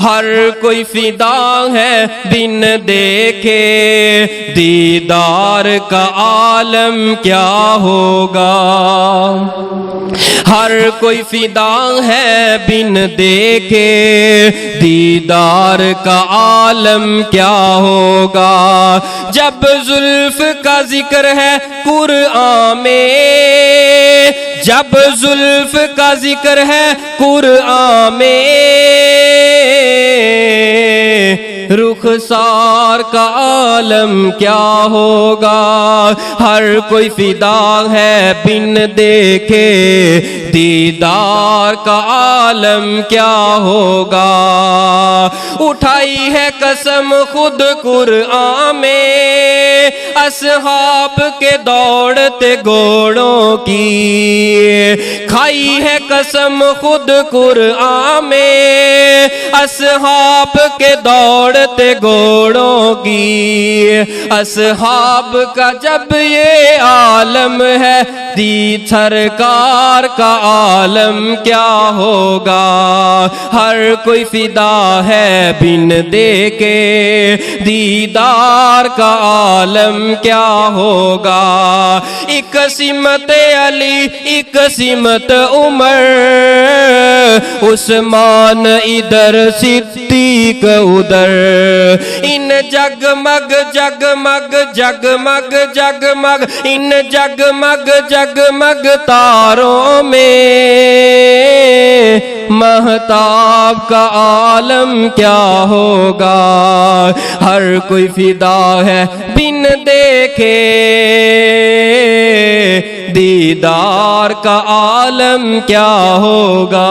ہر کوئی فدا ہے بن دیکھے دیدار کا عالم کیا ہوگا۔ ہر کوئی فدا ہے بن دیکھے دیدار کا عالم کیا ہوگا۔ جب زلف کا ذکر ہے قرآن میں، جب زلف کا ذکر ہے قرآن میں، رخسار کا عالم کیا ہوگا۔ ہر کوئی فدا ہے بن دیکھے دیدار کا عالم کیا ہوگا۔ اٹھائی ہے قسم خود قرآن میں اصحاب کے دوڑتے گھوڑوں کی، کھائی ہے قسم خود قرآن میں اصحاب کے دوڑتے گھوڑوں کی۔ اصحاب کا جب یہ عالم ہے دید سرکار کا عالم کیا ہوگا۔ ہر کوئی فدا ہے بن دیکھے دیدار کا عالم کیا ہوگا۔ ایک سمت علی ایک سمت عمر، عثمان ادھر صدیق ادھر، ان جگمگ جگمگ جگمگ جگمگ ان جگمگ جگمگ تاروں میں مہتاب کا عالم کیا ہوگا۔ ہر کوئی فدا ہے بن دیکھے دیدار کا عالم کیا ہوگا۔